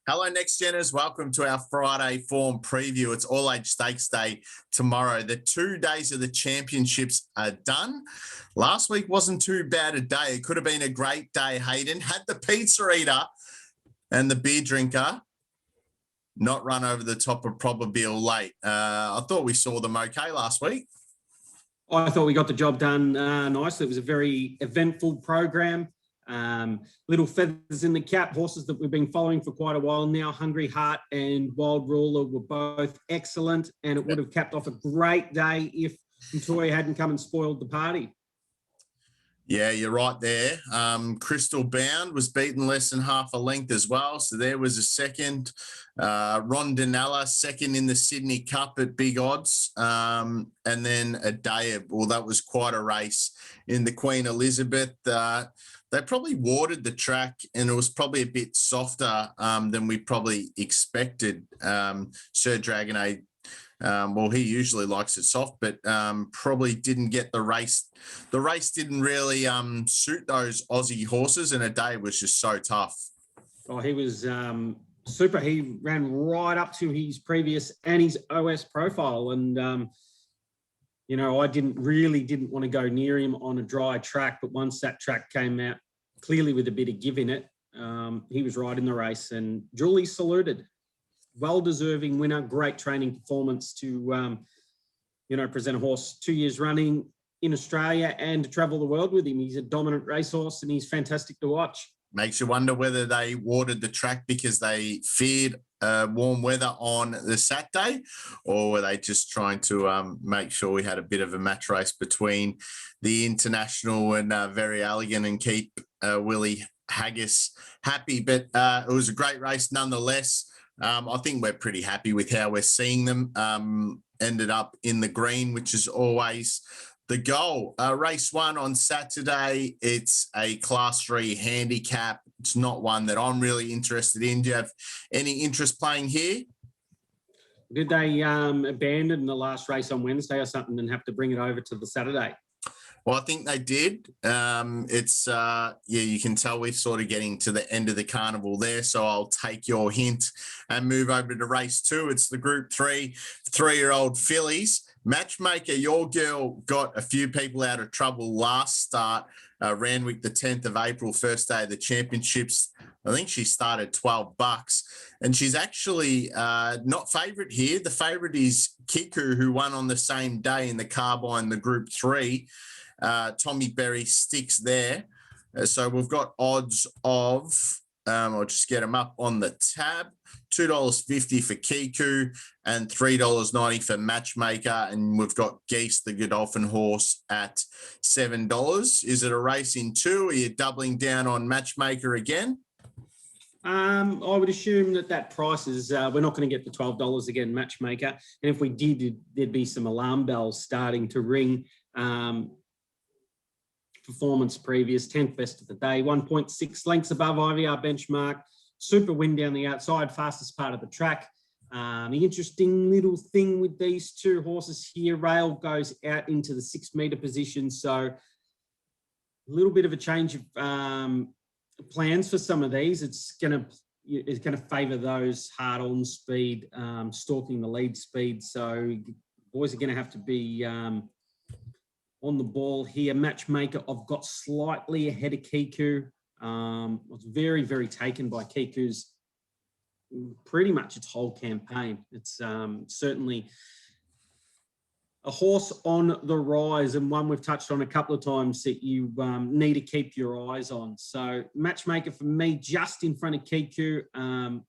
Hello, Next Geners. Welcome to our Friday form preview. It's All Age Stakes Day tomorrow. The 2 days of the championships are done. Last week wasn't too bad a day. It could have been a great day, Hayden. Had the pizza eater and the beer drinker not run over the top of Probabeel late. I thought we saw them okay last week. I thought we got the job done nicely. It was a very eventful program. Little feathers in the cap, horses that we've been following for quite a while now. Hungry Heart and Wild Ruler were both excellent, and it would have capped off a great day if Montoya hadn't come and spoiled the party. Yeah, you're right there. Crystal Bound was beaten less than half a length as well. So there was a second. Rondinella, second in the Sydney Cup at big odds. And then a day, well, that was quite a race in the Queen Elizabeth. They probably watered the track, and it was probably a bit softer than we probably expected. Sir Dragonade, well, he usually likes it soft, but probably didn't get the race. The race didn't really suit those Aussie horses, and a day was just so tough. Oh, he was super. He ran right up to his previous and his OS profile, and I didn't want to go near him on a dry track, but once that track came out clearly with a bit of give in it, he was right in the race and duly saluted. Well-deserving winner, great training performance to, present a horse 2 years running in Australia and to travel the world with him. He's a dominant racehorse and he's fantastic to watch. Makes you wonder whether they watered the track because they feared warm weather on the Saturday, or were they just trying to make sure we had a bit of a match race between the International and Very Elegant and keep Willie Haggis happy. But it was a great race nonetheless. I think we're pretty happy with how we're seeing them. Ended up in the green, which is always the goal. Race 1 on Saturday, it's a Class 3 handicap. It's not one that I'm really interested in. Do you have any interest playing here? Did they abandon the last race on Wednesday or something and have to bring it over to the Saturday? Well, I think they did. You can tell we're sort of getting to the end of the carnival there. So I'll take your hint and move over to race 2. It's the Group 3 3-year-old fillies. Matchmaker, your girl got a few people out of trouble last start. Randwick, the 10th of April, first day of the championships. I think she started $12, and she's actually not favourite here. The favourite is Kiku, who won on the same day in the Carbine, the Group 3. Tommy Berry sticks there. So we've got odds of, I'll just get them up on the tab, $2.50 for Kiku and $3.90 for Matchmaker. And we've got Geese, the Godolphin horse, at $7. Is it a race in 2? Are you doubling down on Matchmaker again? I would assume that price is, we're not going to get the $12 again, Matchmaker. And if we did, there'd be some alarm bells starting to ring. Performance previous, 10th best of the day, 1.6 lengths above IVR benchmark, super win down the outside, fastest part of the track. The interesting little thing with these two horses here, Rail goes out into the 6 metre position, so a little bit of a change of plans for some of these. It's going to favour those hard on speed, stalking the lead speed. So boys are going to have to be on the ball here. Matchmaker, I've got slightly ahead of Kiku. I was very, very taken by Kiku's pretty much its whole campaign. It's certainly a horse on the rise, and one we've touched on a couple of times that you need to keep your eyes on. So Matchmaker for me, just in front of Kiku, and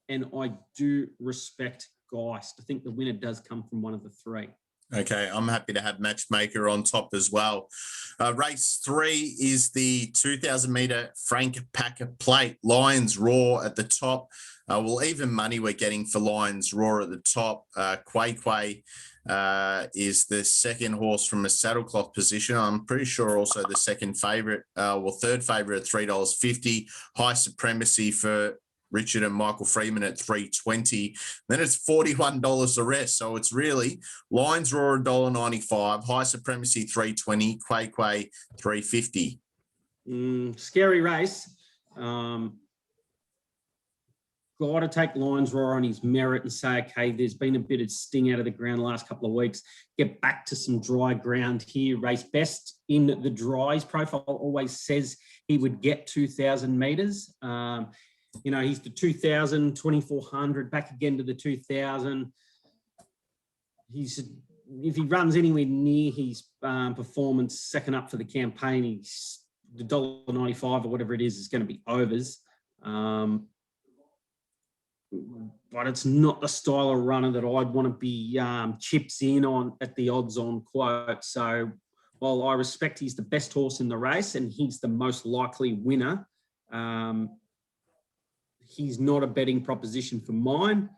I do respect Geist. I think the winner does come from one of the 3. Okay, I'm happy to have Matchmaker on top as well. Race 3 is the 2,000 metre Frank Packer Plate. Lions Roar at the top. Well, even money we're getting for Lions Roar at the top. Quay Quay is the second horse from a saddlecloth position. I'm pretty sure also the second favourite, third favourite at $3.50. High Supremacy for Richard and Michael Freeman at $3.20. Then it's $41 the rest. So it's really Lions Roar $1.95, High Supremacy $3.20, Quay Quay $3.50. Scary race. got to take Lions Roar on his merit and say, okay, there's been a bit of sting out of the ground the last couple of weeks. Get back to some dry ground here. Race best in the dry. His profile always says he would get 2,000 metres. He's the 2,000, 2,400, back again to the 2,000. If he runs anywhere near his performance second up for the campaign, he's the $1.95 or whatever it is going to be overs. But it's not the style of runner that I'd want to be chips in on at the odds on quote. So while I respect he's the best horse in the race and he's the most likely winner, he's not a betting proposition for mine.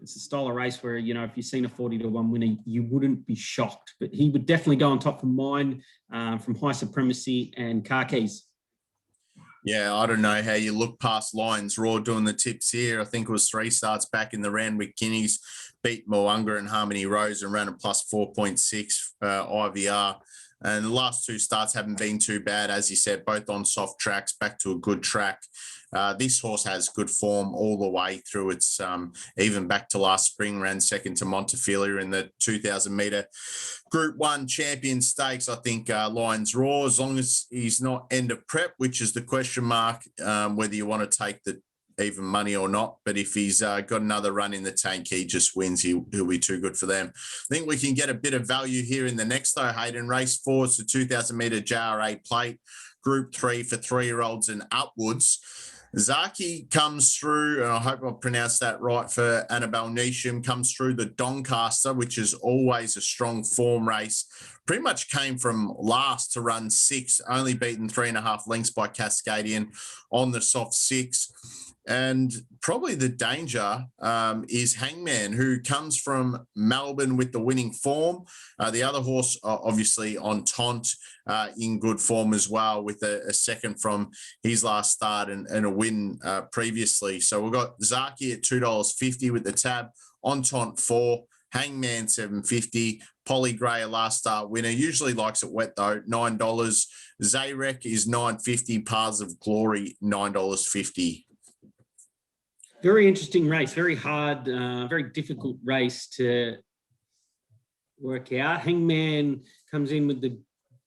It's a style of race where, if you've seen a 40-1 winner, you wouldn't be shocked. But he would definitely go on top for mine from High Supremacy and Car Keys. Yeah, I don't know how you look past Lions Roar doing the tips here. I think it was 3 starts back in the Randwick Guineas, beat Moonga and Harmony Rose and ran a plus 4.6 IVR. And the last 2 starts haven't been too bad, as you said, both on soft tracks, back to a good track. This horse has good form all the way through. It's even back to last spring, ran second to Montefilia in the 2,000-metre Group 1 Champion Stakes. I think Lions Roar, as long as he's not end of prep, which is the question mark, whether you want to take the even money or not. But if he's got another run in the tank, he just wins. He'll be too good for them. I think we can get a bit of value here in the next, though, Hayden. Race 4 is the 2,000-metre JRA plate, Group 3 for 3-year-olds and upwards. Zaki comes through, and I hope I pronounced that right for Annabelle Neesham, comes through the Doncaster, which is always a strong form race. Pretty much came from last to run 6, only beaten 3.5 lengths by Cascadian on the soft 6. And probably the danger is Hangman, who comes from Melbourne with the winning form. The other horse, obviously, Entente, in good form as well, with a second from his last start and a win previously. So we've got Zaki at $2.50 with the tab, Entente 4, Hangman $7.50, Polly Gray, a last start winner. Usually likes it wet, though, $9. Zayrek is $9.50, Paths of Glory, $9.50. Very interesting race, very hard, very difficult race to work out. Hangman comes in with the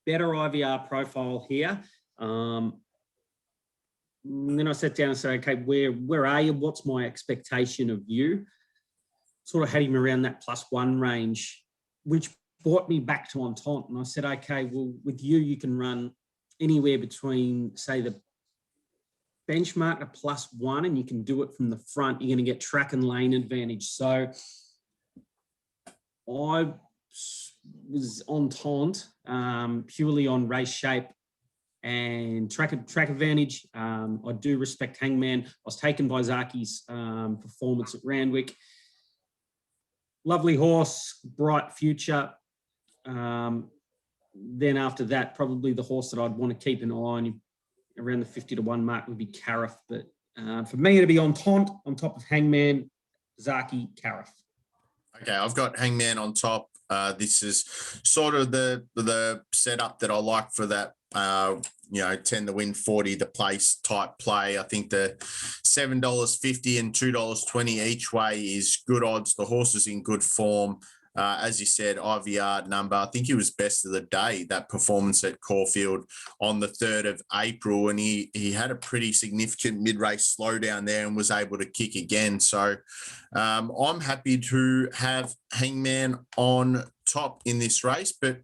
better IVR profile here. And then I sat down and said, okay, where are you? What's my expectation of you? Sort of had him around that +1 range, which brought me back to Entente. And I said, okay, well, with you can run anywhere between, say, the benchmark to +1, and you can do it from the front. You're going to get track and lane advantage. So I was Entente purely on race shape and track advantage. I do respect Hangman. I was taken by Zaki's performance at Randwick. Lovely horse, bright future. Then after that, probably the horse that I'd want to keep an eye on around the 50-1 mark would be Cariff. But for me, it'd be Entente on top of Hangman, Zaki, Cariff. Okay, I've got Hangman on top. This is sort of the setup that I like for that, 10 to win, 40 to place type play. I think the $7.50 and $2.20 each way is good odds. The horse is in good form. As you said, IVR number, I think he was best of the day, that performance at Caulfield on the 3rd of April. And he had a pretty significant mid-race slowdown there and was able to kick again. So I'm happy to have Hangman on top in this race, but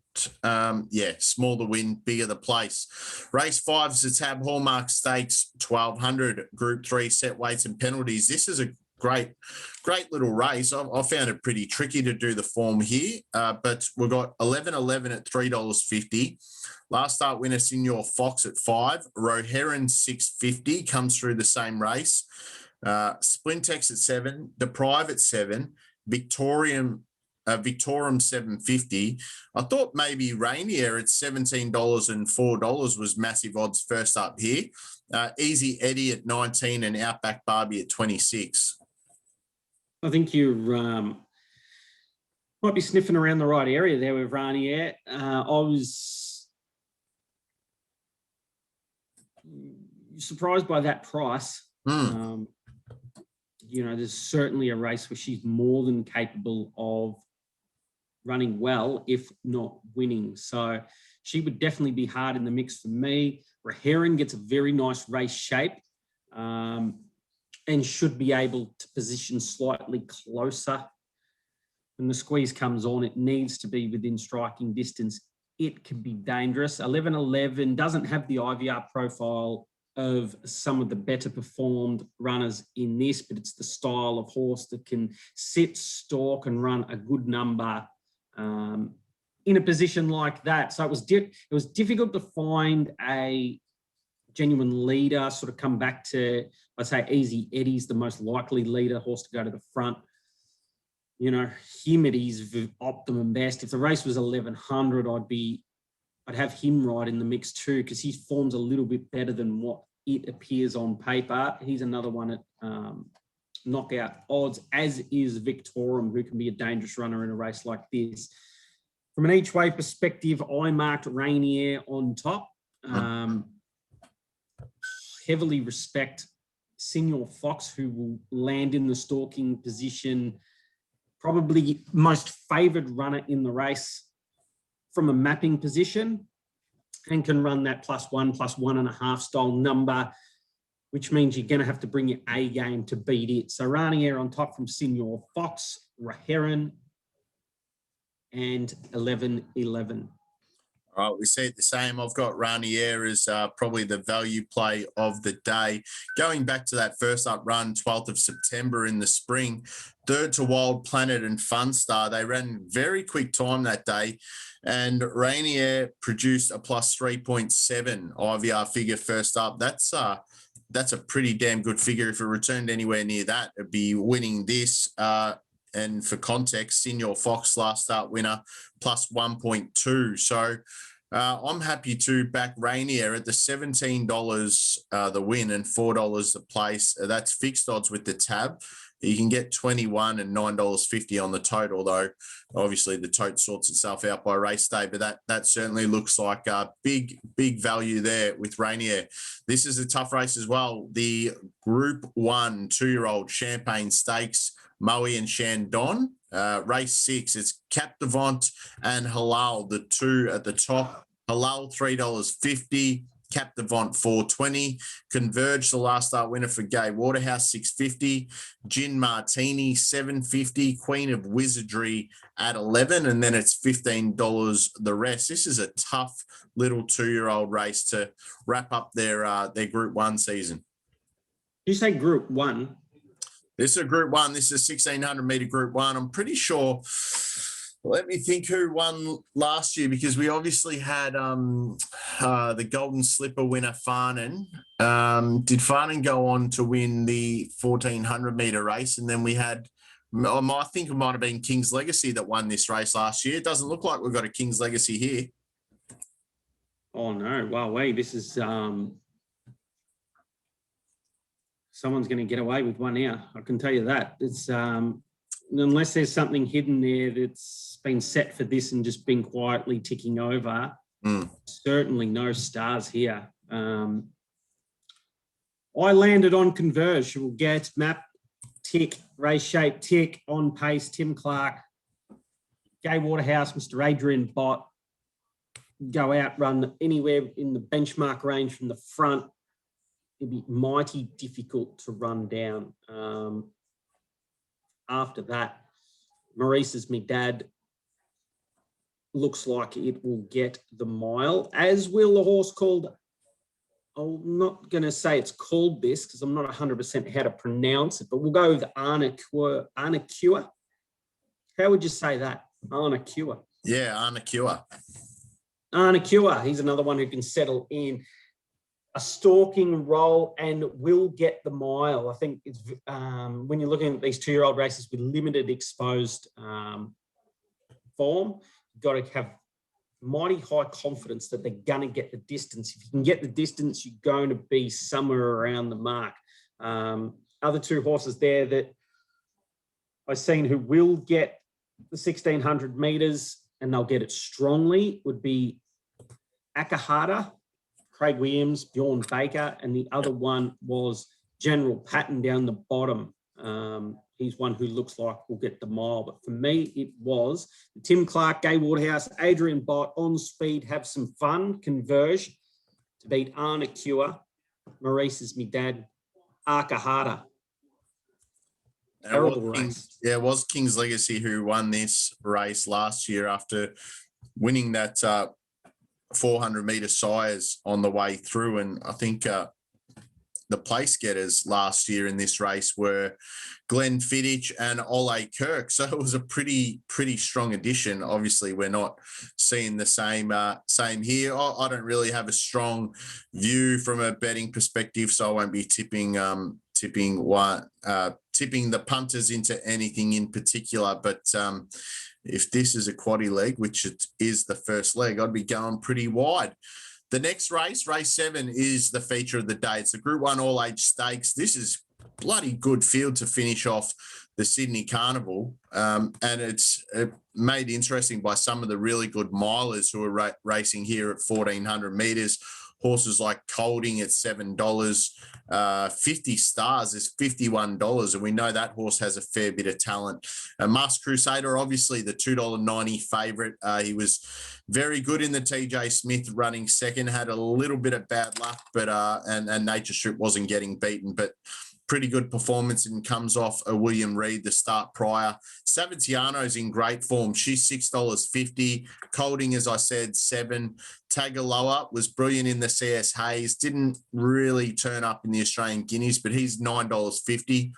small the win, bigger the place. Race 5 is the Tab Hallmark Stakes, 1,200, Group 3 set weights and penalties. This is a great little race. I found it pretty tricky to do the form here, but we've got 11.11 at $3.50. Last start winner, Senior Fox at 5. Roheron $6.50 comes through the same race. Splintex at 7. Deprive at 7. Victorium $7.50. I thought maybe Rainier at $17 and $4 was massive odds first up here. Easy Eddie at 19 and Outback Barbie at 26. I think you might be sniffing around the right area there with Rainier. I was surprised by that price. you know, there's certainly a race where she's more than capable of running well, if not winning. So she would definitely be hard in the mix for me. Raherin gets a very nice race shape and should be able to position slightly closer. When the squeeze comes on, it needs to be within striking distance. It can be dangerous. 11:11 doesn't have the IVR profile of some of the better performed runners in this, but it's the style of horse that can sit, stalk, and run a good number in a position like that. So it was difficult to find a genuine leader, sort of come back to, I'd say Easy Eddie's the most likely leader, horse to go to the front. You know, him at his optimum best. If the race was 1100, I'd have him right in the mix too, because his form's a little bit better than what it appears on paper. He's another one at knockout odds, as is Victorum, who can be a dangerous runner in a race like this. From an each way perspective, I marked Rainier on top. Heavily respect Senior Fox, who will land in the stalking position. Probably most favoured runner in the race from a mapping position, and can run that +1, +1.5 style number, which means you're going to have to bring your A game to beat it. So Ranier on top from Senior Fox, Raherin, and 11:11. All right, we see it the same. I've got Ranier as probably the value play of the day. Going back to that first up run, 12th of September in the spring, third to Wild Planet and Funstar. They ran very quick time that day, and Rainier produced a +3.7 IVR figure first up. That's a pretty damn good figure. If it returned anywhere near that, it'd be winning this. And for context, Senior Fox last start winner +1.2. So I'm happy to back Rainier at the $17 the win and $4 the place. That's fixed odds with the tab. You can get 21 and $9.50 on the total, though. Obviously, the tote sorts itself out by race day, but that certainly looks like a big value there with Rainier. This is a tough race as well. The Group 1 2-year-old Champagne Stakes, Moe and Shandon. Race 6, it's Captivant and Halal, the two at the top. Halal, $3.50. Captivant, $4.20. Converge, the last start winner for Gay Waterhouse, $6.50. Gin Martini, $7.50. Queen of Wizardry at $11, and then it's $15 the rest. This is a tough little 2-year-old race to wrap up their Group 1 season. You say Group 1? This is a Group 1. This is a 1,600 metre Group 1. I'm pretty sure. Let me think who won last year, because we obviously had the Golden Slipper winner, Farnan. Did Farnan go on to win the 1,400 metre race? And then we had, I think it might have been King's Legacy that won this race last year. It doesn't look like we've got a King's Legacy here. Oh, no. Wow, wait, this is... someone's going to get away with one here. I can tell you that. It's unless there's something hidden there that's been set for this and just been quietly ticking over. Certainly no stars here. I landed on Converge. She will get map, tick, race shape, tick, on pace, Tim Clark, Gay Waterhouse, Mr. Adrian Bott, go out, run anywhere in the benchmark range from the front. It'd be mighty difficult to run down. After that, Maurice's me dad looks like it will get the mile, as will the horse called, I'm not going to say it's called this because I'm not 100% how to pronounce it, but we'll go with Arnacua. How would you say that? Arnacua. Yeah, Arnacua. Arnacua. He's another one who can settle in a stalking role and will get the mile. I think it's when you're looking at these 2-year-old races with limited exposed form, you've got to have mighty high confidence that they're going to get the distance. If you can get the distance, you're going to be somewhere around the mark. Other two horses there that I've seen who will get the 1,600 metres and they'll get it strongly would be Akahata, Craig Williams, Bjorn Baker, and the other one was General Patton down the bottom. He's one who looks like will get the mile. But for me, it was Tim Clark, Gai Waterhouse, Adrian Bott, on speed, have some fun, converge to beat Arna Cure. Maurice is me dad, Arkahata. Terrible race. It was King's Legacy who won this race last year after winning that 400-metre sires on the way through. And I think the place getters last year in this race were Glenn Fittich and Ole Kirk. So it was a pretty strong addition. Obviously, we're not seeing the same here. I don't really have a strong view from a betting perspective, so I won't be tipping the punters into anything in particular. But if this is a quaddie leg, which it is the first leg, I'd be going pretty wide. The next race, race 7, is the feature of the day. It's the Group 1 All-Age Stakes. This is bloody good field to finish off the Sydney Carnival. And it's made interesting by some of the really good milers who are racing here at 1,400 metres. Horses like Colding at $7, 50 Stars is $51, and we know that horse has a fair bit of talent. Masked Crusader, obviously the $2.90 favourite. He was very good in the TJ Smith running second, had a little bit of bad luck, but and Nature Strip wasn't getting beaten, but pretty good performance, and comes off a William Reed the start prior. Savatiano's in great form. She's $6.50. Colding, as I said, $7. Tagaloa was brilliant in the CS Hayes. Didn't really turn up in the Australian Guineas, but he's $9.50.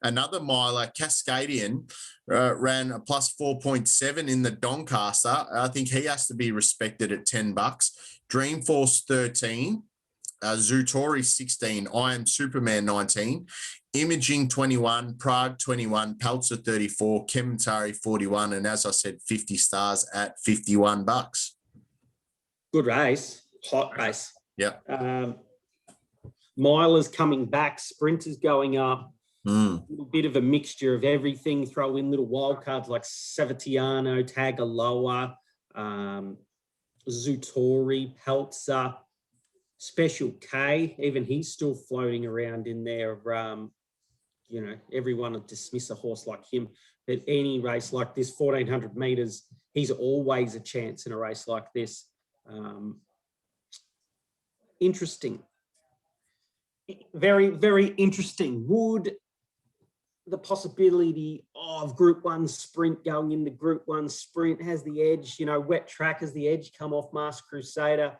Another miler, Cascadian, ran a plus 4.7 in the Doncaster. I think he has to be respected at $10. Dreamforce, 13. Zootori 16, I Am Superman 19, Imaging 21, Prague 21, Peltzer 34, Kementari 41, and as I said, 50 Stars at $51. Good race, hot race. Yeah. Milers coming back, sprinters going up. A little bit of a mixture of everything. Throw in little wild cards like Savatiano, Tagaloa, Zootori, Peltzer. Special K, even he's still floating around in there. Everyone would dismiss a horse like him. But any race like this, 1,400 metres, he's always a chance in a race like this. Interesting. Very, very interesting. Would the possibility of Group 1 Sprint going into Group 1 Sprint has the edge, Wet Track has the edge, come off Masked Crusader?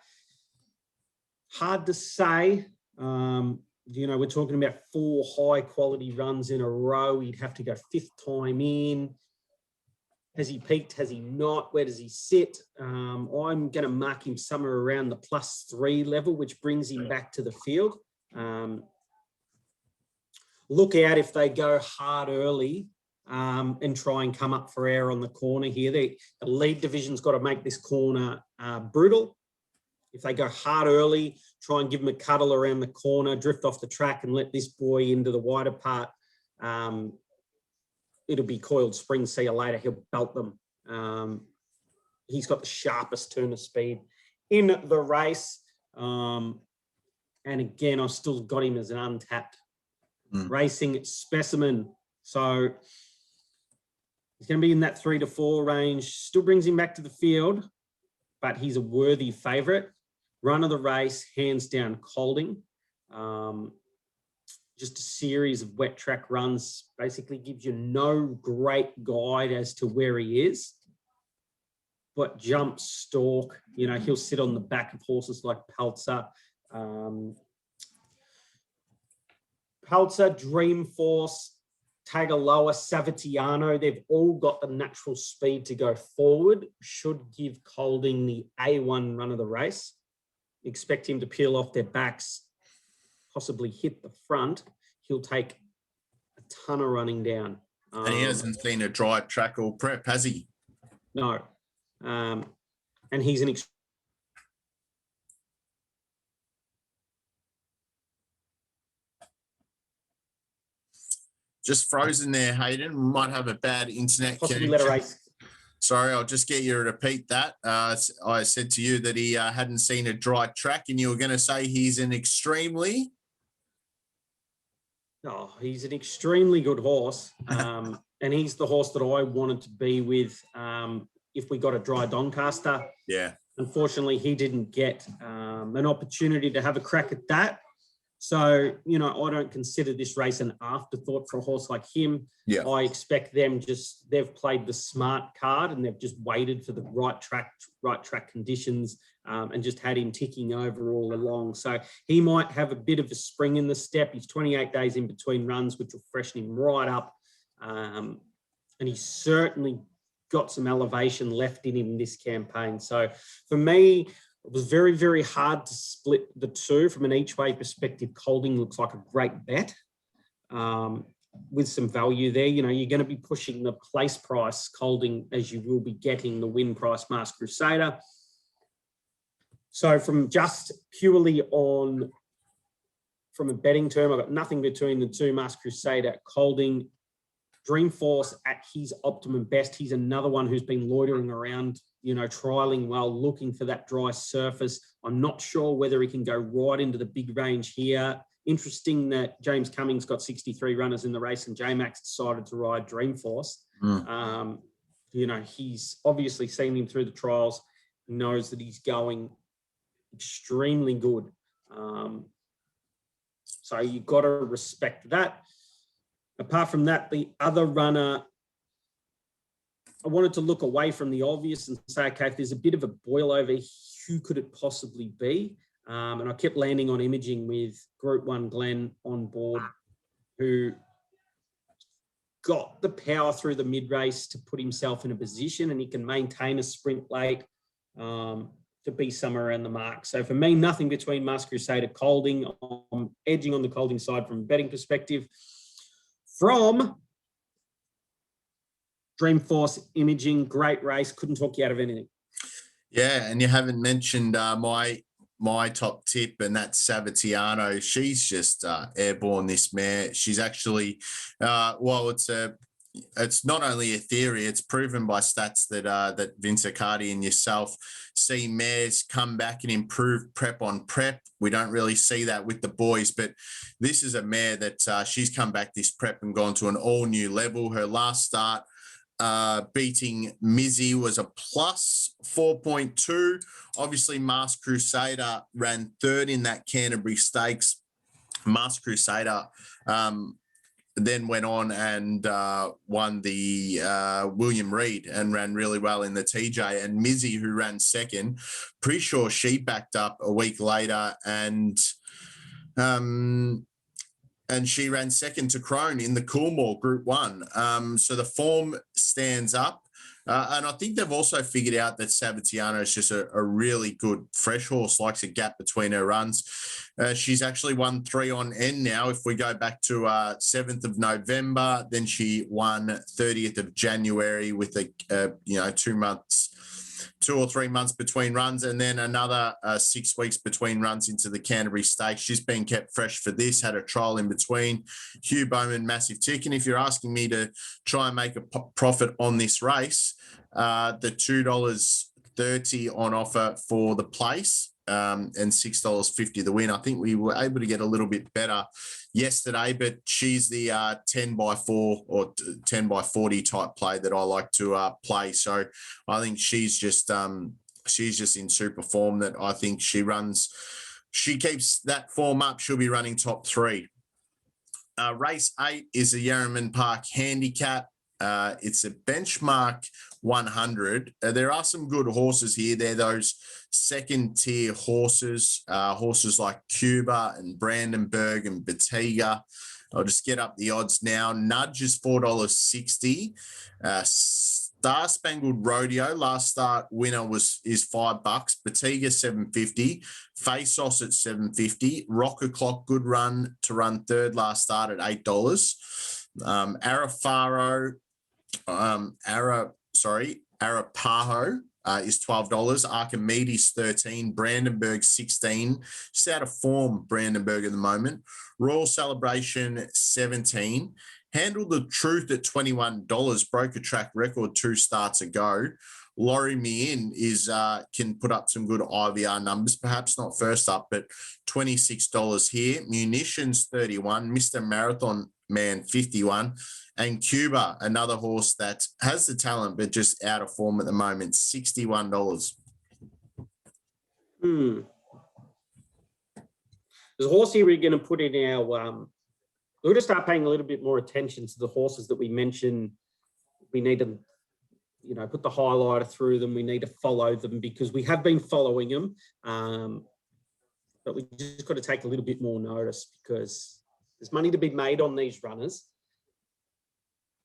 Hard to say. We're talking about 4 high-quality runs in a row. He'd have to go 5th time in. Has he peaked? Has he not? Where does he sit? I'm going to mark him somewhere around the +3 level, which brings him back to the field. Look out if they go hard early and try and come up for air on the corner here. The lead division's got to make this corner brutal. If they go hard early, try and give him a cuddle around the corner, drift off the track and let this boy into the wider part, it'll be coiled spring. See you later. He'll belt them. He's got the sharpest turn of speed in the race. And again, I've still got him as an untapped racing specimen. So he's going to be in that 3 to 4 range. Still brings him back to the field, but he's a worthy favourite. Run of the race, hands down, Colding. Just a series of wet track runs basically gives you no great guide as to where he is. But jump, stalk, he'll sit on the back of horses like Peltzer. Peltzer, Dreamforce, Tagaloa, Savatiano, they've all got the natural speed to go forward. Should give Colding the A1 run of the race. Expect him to peel off their backs, possibly hit the front. He'll take a ton of running down. And he hasn't seen a dry track or prep, has he? No. And he's an just frozen there, Hayden. Might have a bad internet connection. Sorry, I'll just get you to repeat that. I said to you that he hadn't seen a dry track, and you were going to say he's an extremely... Oh, he's an extremely good horse. And he's the horse that I wanted to be with if we got a dry Doncaster. Yeah. Unfortunately, he didn't get an opportunity to have a crack at that. So, I don't consider this race an afterthought for a horse like him. Yeah. I expect they've played the smart card and they've just waited for the right track conditions and just had him ticking over all along. So he might have a bit of a spring in the step. He's 28 days in between runs, which will freshen him right up. And he's certainly got some elevation left in him this campaign. So for me, it was very, very hard to split the two. From an each-way perspective, Colding looks like a great bet with some value there. You're going to be pushing the place price Colding as you will be getting the win price Masked Crusader. So from just purely from a betting term, I've got nothing between the two, Masked Crusader, Colding, Dreamforce at his optimum best. He's another one who's been loitering around, trialing well, looking for that dry surface. I'm not sure whether he can go right into the big range here. Interesting that James Cummings got 63 runners in the race and J-Max decided to ride Dreamforce. He's obviously seen him through the trials, knows that he's going extremely good. So you've got to respect that. Apart from that, the other runner, I wanted to look away from the obvious and say, okay, if there's a bit of a boil over, who could it possibly be? And I kept landing on Imaging with Group 1 Glenn on board, who got the power through the mid-race to put himself in a position, and he can maintain a sprint late to be somewhere around the mark. So for me, nothing between Masked Crusader, Colding. I'm edging on the Colding side from a betting perspective. From Dreamforce, Imaging, great race. Couldn't talk you out of anything. Yeah, and you haven't mentioned my top tip, and that's Savatiano. She's just airborne, this mare. She's actually, it's not only a theory, it's proven by stats that Vince Accardi and yourself see mares come back and improve prep on prep. We don't really see that with the boys, but this is a mare that she's come back this prep and gone to an all-new level. Her last start beating Mizzy was a plus 4.2. Obviously, Masked Crusader ran third in that Canterbury Stakes. Masked Crusader then went on and won the William Reed and ran really well in the TJ. And Mizzy, who ran second, pretty sure she backed up a week later and she ran second to Crone in the Coolmore Group 1. So the form stands up. And I think they've also figured out that Savatiano is just a really good fresh horse, likes a gap between her runs. She's actually won 3 on end now. If we go back to 7th of November, then she won 30th of January with 2 or 3 months between runs, and then another 6 weeks between runs into the Canterbury Stakes. She's been kept fresh for this, had a trial in between. Hugh Bowman, massive tick. And if you're asking me to try and make a profit on this race, the $2.30 on offer for the place and $6.50 the win. I think we were able to get a little bit better yesterday, but she's the 10 by 4 or 10 by 40 type play that I like to play. So I think she's just in super form. That I think she keeps that form up. She'll be running top 3. Race 8 is a Yarraman Park handicap. It's a benchmark 100. There are some good horses here. They're those second-tier horses, horses like Cuba and Brandenburg and Betiga. I'll just get up the odds now. Nudge is $4.60. Star Spangled Rodeo, last start winner is $5. Betiga $7.50. Fasos at $7.50. Rocker Clock, good run to run third last start at $8. Arapaho is $12. Archimedes $13. Brandenburg $16. Just out of form, Brandenburg at the moment. Royal Celebration $17. Handle the Truth at $21. Broke a track record 2 starts ago. Lorry Me In is can put up some good IVR numbers, perhaps not first up, but $26 here. Munitions 31, Mr. Marathon Man 51, and Cuba, another horse that has the talent but just out of form at the moment, $61. There's a horse here we're going to put in our. We're going to start paying a little bit more attention to the horses that we mentioned. We need to, put the highlighter through them. We need to follow them because we have been following them, but we just got to take a little bit more notice because there's money to be made on these runners.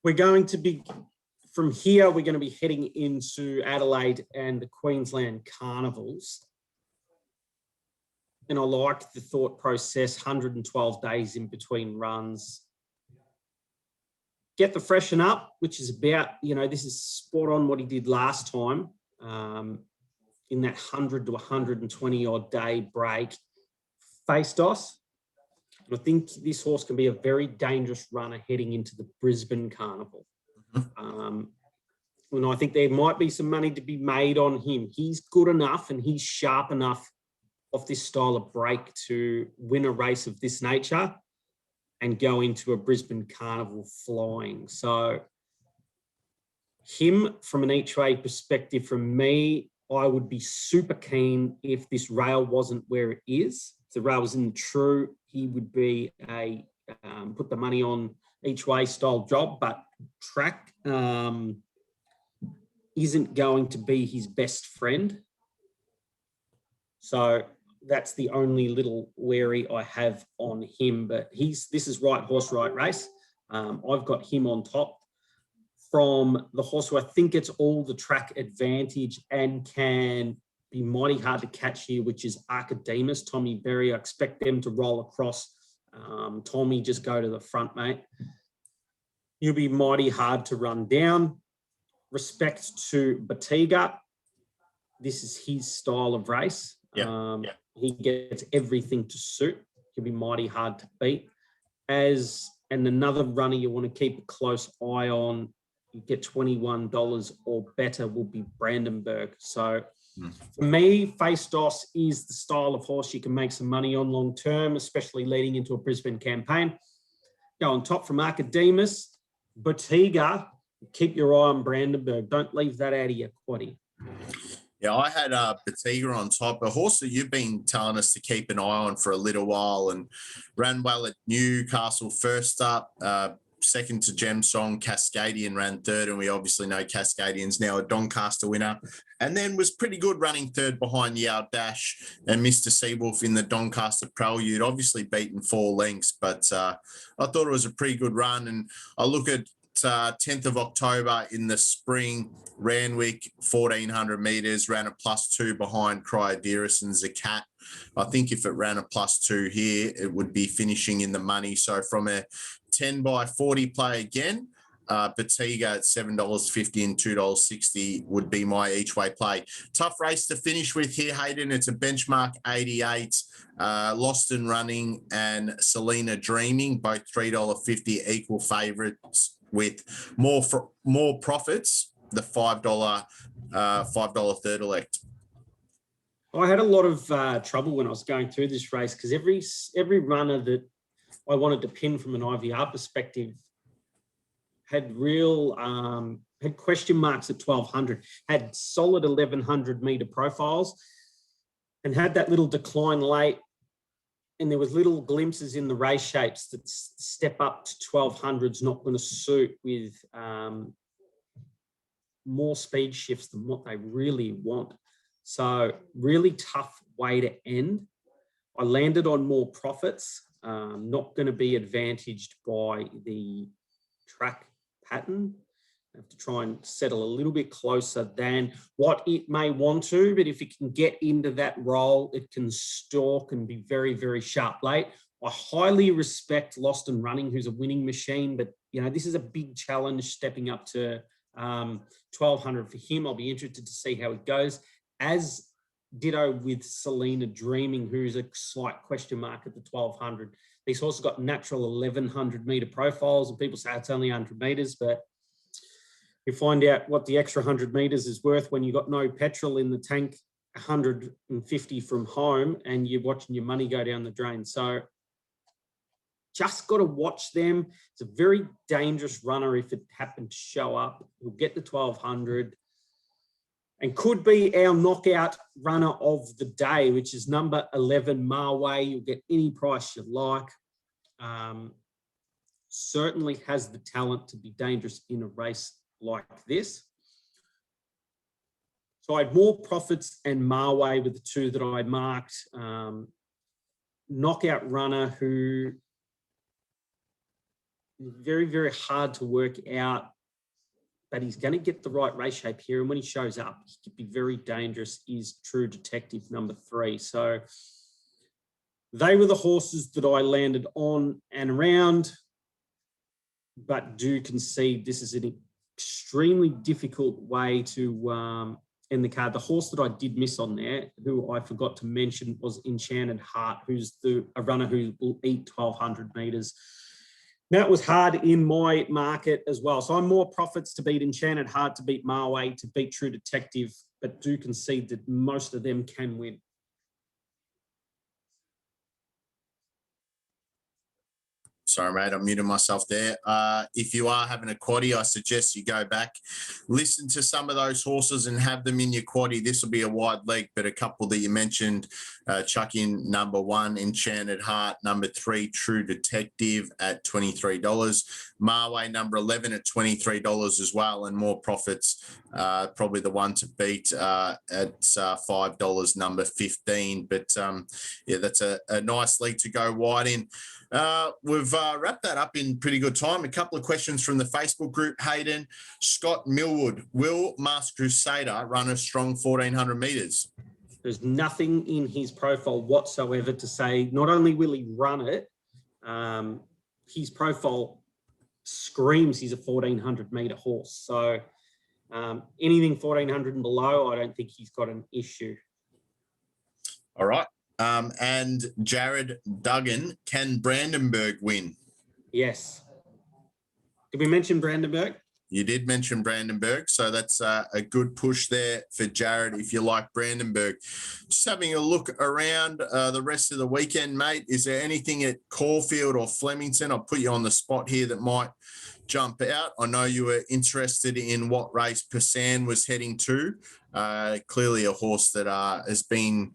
We're going to be, from here, we're going to be heading into Adelaide and the Queensland Carnivals. And I like the thought process, 112 days in between runs. Get the freshen up, which is about, this is spot on what he did last time in that 100 to 120 odd day break. Faistos. And I think this horse can be a very dangerous runner heading into the Brisbane Carnival. And I think there might be some money to be made on him. He's good enough and he's sharp enough off this style of break to win a race of this nature and go into a Brisbane Carnival flying. So him from an each way perspective, from me, I would be super keen if this rail wasn't where it is. If the rail was in the true, he would be a put the money on each way style job, but track isn't going to be his best friend. So that's the only little wary I have on him, but this is right horse, right race. I've got him on top from the horse who I think gets all the track advantage and can be mighty hard to catch here, which is Archidemus, Tommy Berry. I expect them to roll across. Tommy, just go to the front, mate. You'll be mighty hard to run down. Respect to Batiga. This is his style of race. He gets everything to suit. He'll be mighty hard to beat. And another runner you want to keep a close eye on, you get $21 or better, will be Brandenburg. So for me, Faistos is the style of horse you can make some money on long term, especially leading into a Brisbane campaign. Go on top from Archidemus. Batiga, keep your eye on Brandenburg. Don't leave that out of your quaddie. Yeah, I had Batiga on top, a horse that you've been telling us to keep an eye on for a little while, and ran well at Newcastle first up, second to Gem Song. Cascadian ran third, and we obviously know Cascadian's now a Doncaster winner, and then was pretty good running third behind Yao Dash and Mr. Seawolf in the Doncaster Prelude, obviously beaten 4 lengths, but I thought it was a pretty good run. And I look at 10th of October in the spring, Randwick, 1,400 metres, ran a +2 behind Cryodirus and Zakat. I think if it ran a +2 here, it would be finishing in the money. So from a 10 by 40 play again, Batiga at $7.50 and $2.60 would be my each way play. Tough race to finish with here, Hayden. It's a benchmark 88. Lost and Running and Selena Dreaming, both $3.50 equal favourites with more profits. The $5 third elect. I had a lot of trouble when I was going through this race because every runner that I wanted to pin from an IVR perspective had had question marks at 1,200, had solid 1,100 metre profiles, and had that little decline late. And there was little glimpses in the race shapes that step up to 1,200 is not going to suit with more speed shifts than what they really want. So really tough way to end. I landed on more profits, not going to be advantaged by the track pattern. I have to try and settle a little bit closer than what it may want to, but if it can get into that role, it can stalk and be very, very sharp late. I highly respect Lost and Running, who's a winning machine, but this is a big challenge stepping up to 1,200 for him. I'll be interested to see how it goes. As ditto with Selena Dreaming, who's a slight question mark at the 1,200. These horses got natural 1,100 metre profiles, and people say it's only 100 metres, but You find out what the extra 100 metres is worth when you've got no petrol in the tank, 150 from home, and you're watching your money go down the drain. So just got to watch them. It's a very dangerous runner if it happened to show up. He'll get the 1200 and could be our knockout runner of the day, which is number 11, Marway. You'll get any price you like. Certainly has the talent to be dangerous in a race like this. So I had More Profits and Marway with the two that I marked. Knockout runner who very, very hard to work out, but he's going to get the right race shape here. And when he shows up, he could be very dangerous, is True Detective number 3. So they were the horses that I landed on and around, but do concede this is an extremely difficult way to end the card. The horse that I did miss on there, who I forgot to mention, was Enchanted Heart, who's a runner who will eat 1,200 metres. That was hard in my market as well. So I'm More Profits to beat Enchanted Heart, to beat Marway, to beat True Detective, but do concede that most of them can win. Sorry, mate, I muted myself there. If you are having a quaddie, I suggest you go back, listen to some of those horses and have them in your quaddie. This will be a wide leg, but a couple that you mentioned, chuck in number 1, Enchanted Heart, number 3, True Detective at $23, Marway number 11 at $23 as well, and More Profits, probably the one to beat at $5, number 15. But yeah, that's a nice leg to go wide in. We've wrapped that up in pretty good time. A couple of questions from the Facebook group. Hayden, Scott Millwood, will Masked Crusader run a strong 1,400 metres? There's nothing in his profile whatsoever to say not only will he run it, his profile screams he's a 1,400 metre horse. So anything 1,400 and below, I don't think he's got an issue. All right. And Jared Duggan, can Brandenburg win? Yes. Did we mention Brandenburg? You did mention Brandenburg, so that's a good push there for Jared if you like Brandenburg. Just having a look around the rest of the weekend, mate. Is there anything at Caulfield or Flemington? I'll put you on the spot here that might jump out. I know you were interested in what race Persan was heading to. Clearly a horse that has been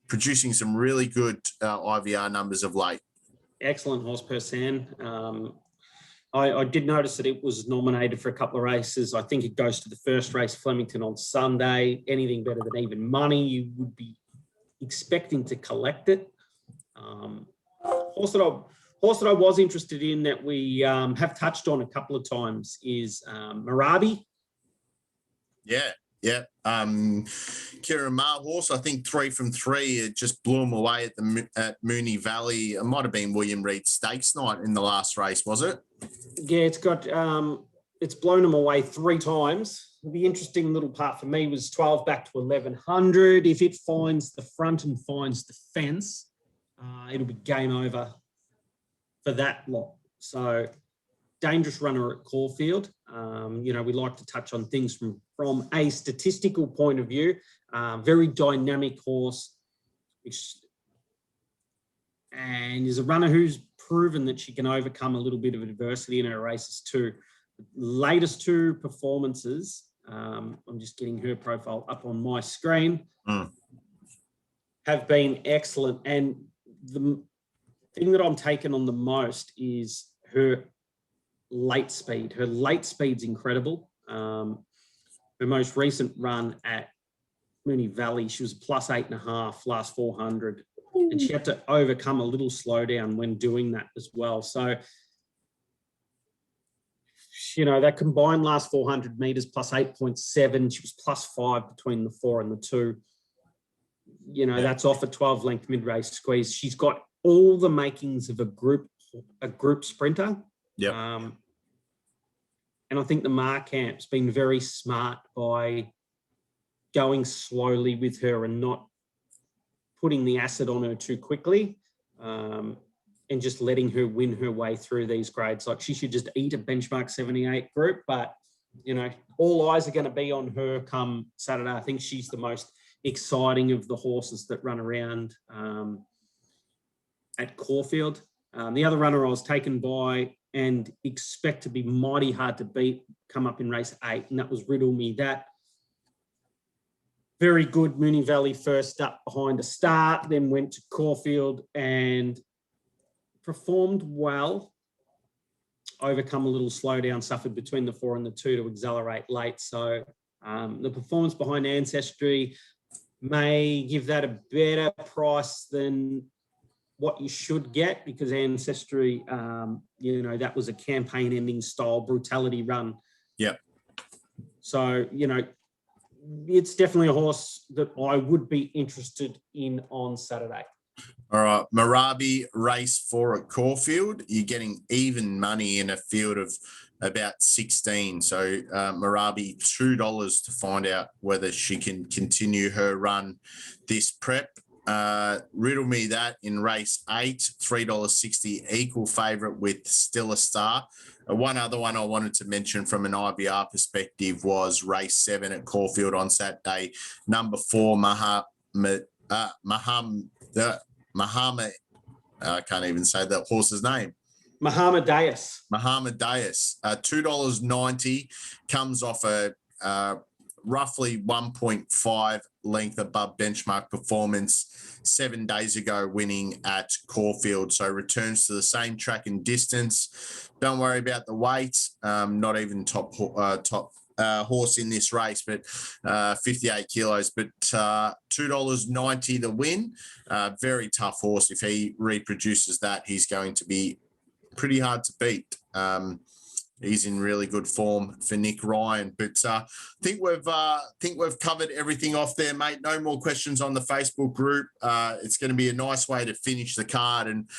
producing some really good IVR numbers of late. Excellent horse, Persan. I did notice that it was nominated for a couple of races. I think it goes to the first race, Flemington, on Sunday. Anything better than even money, you would be expecting to collect it. Horse that I was interested in that we have touched on a couple of times is Marabi. Yeah. Kieran Maher horse, I think 3 from 3, it just blew him away at Moonee Valley. It might have been William Reid Stakes night in the last race, was it? Yeah, it's got it's blown him away 3 times. The interesting little part for me was 12 back to 1,100. If it finds the front and finds the fence, it'll be game over for that lot. So dangerous runner at Caulfield. We like to touch on things from a statistical point of view. Very dynamic horse, and is a runner who's proven that she can overcome a little bit of adversity in her races too. The latest 2 performances, I'm just getting her profile up on my screen, have been excellent. And the thing that I'm taking on the most is her late speed. Her late speed's incredible. Her most recent run at Moonee Valley, she was plus 8.5 last 400. And she had to overcome a little slowdown when doing that as well. So, that combined last 400 metres plus 8.7, she was plus 5 between the 4 and the 2. That's off a 12-length mid-race squeeze. She's got all the makings of a group sprinter. Yeah. And I think the Marcamp's been very smart by going slowly with her and not putting the acid on her too quickly, and just letting her win her way through these grades. Like, she should just eat a benchmark 78 group, but all eyes are going to be on her come Saturday. I think she's the most exciting of the horses that run around at Caulfield. The other runner I was taken by and expect to be mighty hard to beat come up in race 8, and that was Riddle Me That. Very good Moonee Valley first up behind a start, then went to Caulfield and performed well. Overcome a little slowdown, suffered between the 4 and the 2 to accelerate late. So the performance behind Ancestry may give that a better price than what you should get, because Ancestry, that was a campaign-ending style brutality run. Yep. So, it's definitely a horse that I would be interested in on Saturday. All right, Marabi race 4 at Caulfield. You're getting even money in a field of about 16. So Marabi, $2 to find out whether she can continue her run this prep. Riddle Me That in race 8, $3.60, equal favourite with Still a Star. One other one I wanted to mention from an IVR perspective was race 7 at Caulfield on Saturday. Number 4, Muhammad. I can't even say that horse's name. Muhammad Dayas. $2.90, comes off a roughly 1.5 length above benchmark performance 7 days ago, winning at Caulfield. So returns to the same track and distance. Don't worry about the weight. Not even top horse in this race, but 58 kilos, but $2.90 the win. Very tough horse. If he reproduces that, he's going to be pretty hard to beat. He's in really good form for Nick Ryan. But I think we've covered everything off there, mate. No more questions on the Facebook group. It's going to be a nice way to finish the card and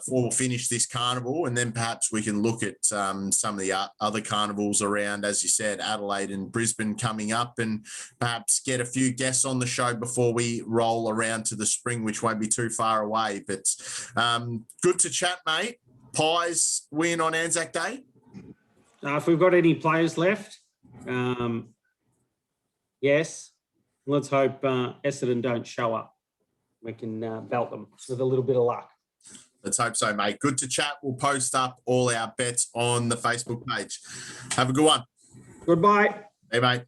or finish this carnival, and then perhaps we can look at some of the other carnivals around, as you said, Adelaide and Brisbane coming up, and perhaps get a few guests on the show before we roll around to the spring, which won't be too far away. But good to chat, mate. Pies win on Anzac Day? If we've got any players left, yes. Let's hope Essendon don't show up. We can belt them with a little bit of luck. Let's hope so, mate. Good to chat. We'll post up all our bets on the Facebook page. Have a good one. Goodbye. Hey, mate.